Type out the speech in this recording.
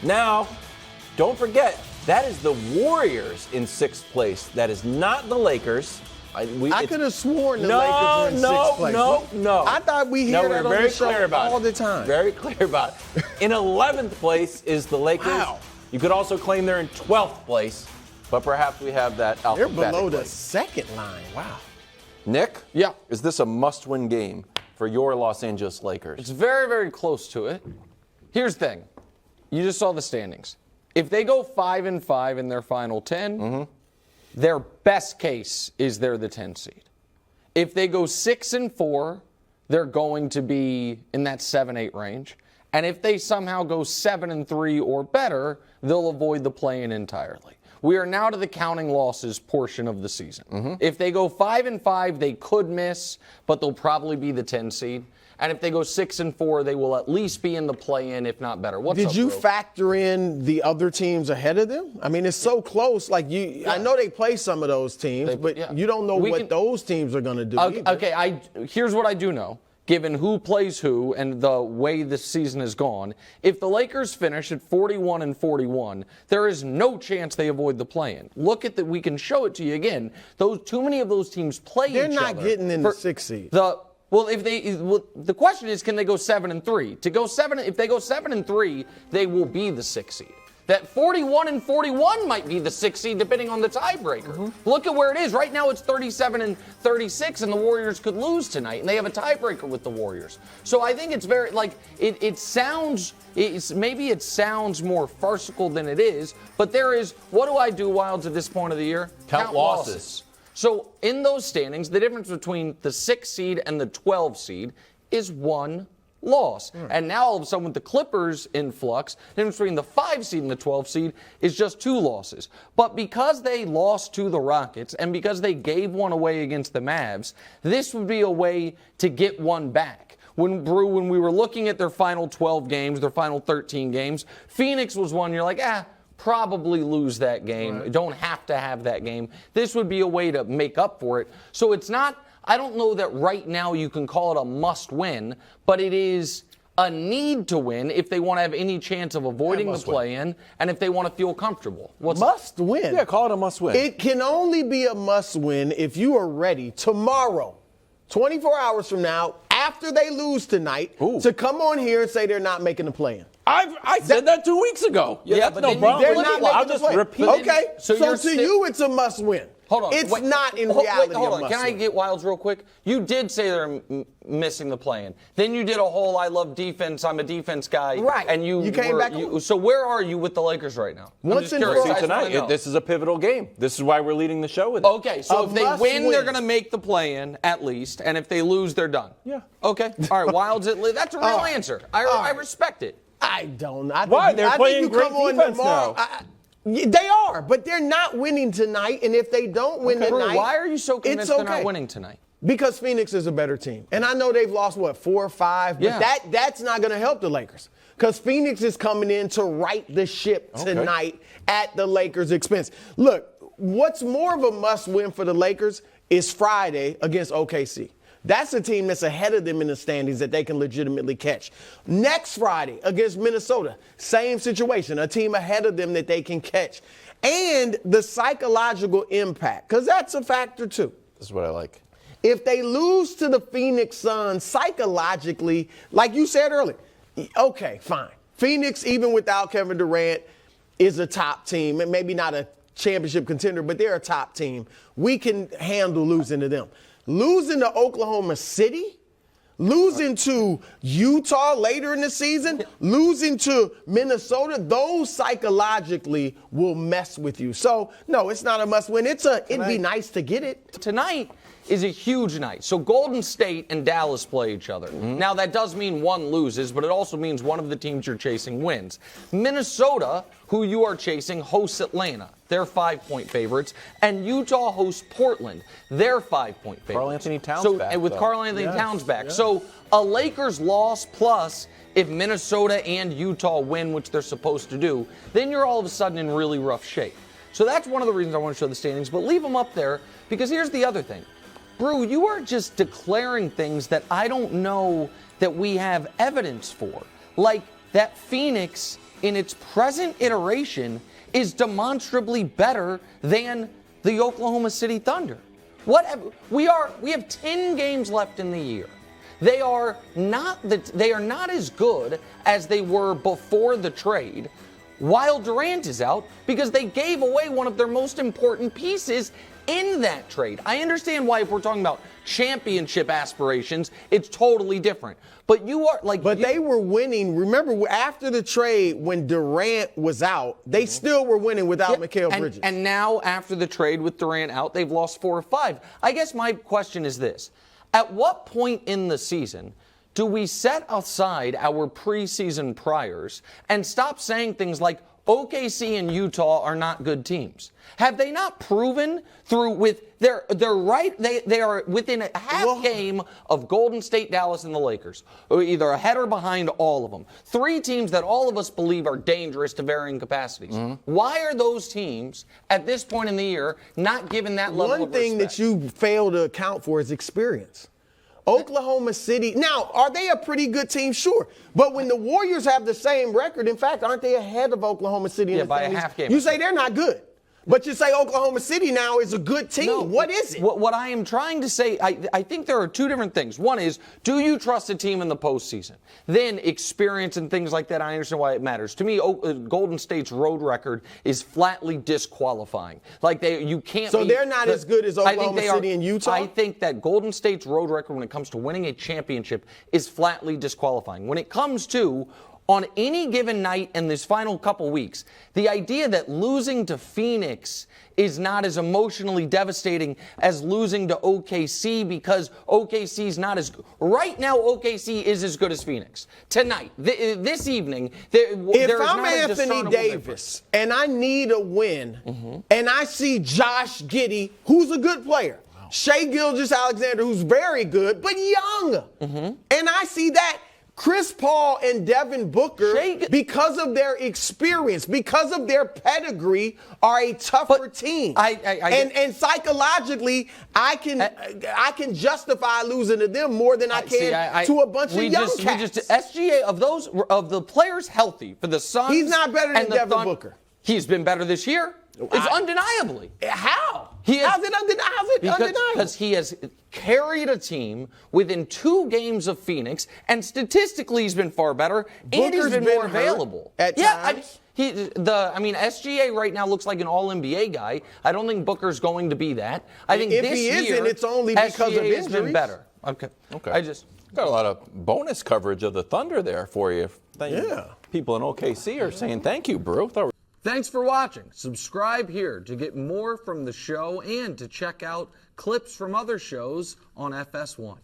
Now, don't forget, that is the Warriors in 6th place. That is not the Lakers. I could have sworn the Lakers were in 6th place. No. I thought we hear that on the show all the time. Very clear about it. In 11th place is the Lakers. Wow. You could also claim they're in 12th place, but perhaps we have that alphabetically. They're below the second line. Wow. Nick? Yeah. Is this a must-win game for your Los Angeles Lakers? It's very, very close to it. Here's the thing. You just saw the standings. If they go 5-5 in their final 10, their best case is they're the 10 seed. If they go 6-4, they're going to be in that 7-8 range. And if they somehow go 7-3 or better, they'll avoid the play-in entirely. We are now to the counting losses portion of the season. If they go 5-5, they could miss, but they'll probably be the 10 seed. And if they go 6-4, they will at least be in the play-in, if not better. Did you factor in the other teams ahead of them? I mean, it's so close. Like I know they play some of those teams, but you don't know what those teams are going to do. Okay, here's what I do know. Given who plays who and the way this season has gone, if the Lakers finish at 41-41, there is no chance they avoid the play-in. Look at that. We can show it to you again. Too many of those teams play each other. They're not getting in the 6th seed. The question is, can they go 7-3? If they go 7-3, they will be the 6th seed. That 41-41 might be the 6th seed, depending on the tiebreaker. Look at where it is. Right now, it's 37-36, and the Warriors could lose tonight, and they have a tiebreaker with the Warriors. So I think it's very it sounds more farcical than it is. But there is. What do I do, Wildes, at this point of the year? Count losses. So in those standings, the difference between the 6th seed and the 12th seed is 1 loss. And now all of a sudden with the Clippers in flux, the difference between the 5 seed and the 12 seed is just 2 losses. But because they lost to the Rockets and because they gave one away against the Mavs, this would be a way to get one back. When we were looking at their final 12 games, their final 13 games, Phoenix was one you're like, probably lose that game. Right. Don't have to have that game. This would be a way to make up for it. So it's not, I don't know that right now you can call it a must win, but it is a need to win if they want to have any chance of avoiding the play-in and if they want to feel comfortable. Must win? Yeah, call it a must win. It can only be a must win if you are ready tomorrow, 24 hours from now, after they lose tonight, to come on here and say they're not making the play-in. I said that 2 weeks ago. Yeah, that's no problem. They're not making I'll the just play-in. repeat. Okay, so to you it's a must win. Hold on. It's not in reality hold a on. must Can I win. get Wildes real quick? You did say they're missing the play-in. Then you did a whole I love defense, I'm a defense guy. Right. And you came back on. So where are you with the Lakers right now? Once I'm just and curious. for all. Tonight, this is a pivotal game. This is why we're leading the show with it. Okay, so if they win, they're going to make the play-in at least, and if they lose, they're done. Yeah. Okay. All right, Wildes, that's a real answer. I respect it. I don't. Why? They're playing great defense now. They are, but they're not winning tonight. And if they don't win tonight, why are you so convinced they're not winning tonight? Because Phoenix is a better team. And I know they've lost, 4 or 5, but that's not going to help the Lakers. Because Phoenix is coming in to right the ship tonight at the Lakers' expense. Look, what's more of a must-win for the Lakers is Friday against OKC. That's a team that's ahead of them in the standings that they can legitimately catch. Next Friday against Minnesota, same situation, a team ahead of them that they can catch. And the psychological impact, because that's a factor too. This is what I like. If they lose to the Phoenix Suns psychologically, like you said earlier, okay, fine. Phoenix, even without Kevin Durant, is a top team, and maybe not a championship contender, but they're a top team. We can handle losing to them. Losing to Oklahoma City, losing to Utah later in the season, losing to Minnesota, those psychologically will mess with you. So, no, it's not a must-win. It'd be nice to get it. Tonight is a huge night. So Golden State and Dallas play each other. Now, that does mean one loses, but it also means one of the teams you're chasing wins. Minnesota, who you are chasing, hosts Atlanta. They're 5-point favorites. And Utah hosts Portland. They're 5-point favorites. Karl-Anthony Towns back. And with Karl-Anthony Towns back. So a Lakers loss plus if Minnesota and Utah win, which they're supposed to do, then you're all of a sudden in really rough shape. So that's one of the reasons I want to show the standings. But leave them up there because here's the other thing. Brew, you are just declaring things that I don't know that we have evidence for. Like that Phoenix in its present iteration is demonstrably better than the Oklahoma City Thunder. We have 10 games left in the year. They are not as good as they were before the trade while Durant is out, because they gave away one of their most important pieces in that trade. I understand why, if we're talking about championship aspirations, it's totally different. But they were winning. Remember, after the trade, when Durant was out, they still were winning without Mikal Bridges. And now, after the trade with Durant out, they've lost 4 or 5. I guess my question is this. At what point in the season do we set aside our preseason priors and stop saying things like OKC and Utah are not good teams? Have they not proven they're right? They are within a half game of Golden State, Dallas, and the Lakers, or either ahead or behind all of them. 3 teams that all of us believe are dangerous to varying capacities. Why are those teams at this point in the year not given that level of respect? One thing that you fail to account for is experience. Oklahoma City, now, are they a pretty good team? Sure. But when the Warriors have the same record, in fact, aren't they ahead of Oklahoma City in the by standings? a half game. You say they're not good. But you say Oklahoma City now is a good team. No, what is it? What I am trying to say, I think there are 2 different things. One is, do you trust a team in the postseason? Then experience and things like that, I understand why it matters. To me, Golden State's road record is flatly disqualifying. You can't. So they're not as good as Oklahoma City and Utah? I think that Golden State's road record when it comes to winning a championship is flatly disqualifying. When it comes to on any given night in this final couple weeks, the idea that losing to Phoenix is not as emotionally devastating as losing to OKC, because OKC's not as good. Right now, OKC is as good as Phoenix. Tonight, this evening, if I'm Anthony Davis and I need a win, and I see Josh Giddey, who's a good player, Shai Gilgeous-Alexander, who's very good, but young, and I see that, Chris Paul and Devin Booker, because of their experience, because of their pedigree, are a tougher team. And psychologically, I can justify losing to them more than I can to a bunch of young cats. SGA, of the players healthy for the Suns, he's not better than Devin Booker. He's been better this year. It's undeniably. How? How's it undeniable? Because he has carried a team within 2 games of Phoenix, and statistically he's been far better, and he's been more available. At times. SGA right now looks like an All-NBA guy. I don't think Booker's going to be that. I think if this he year, isn't, it's only because SGA of injuries. has been better. Okay. I just got a lot of bonus coverage of the Thunder there for you. People in OKC are saying thank you, Brew. Thanks for watching. Subscribe here to get more from the show and to check out clips from other shows on FS1.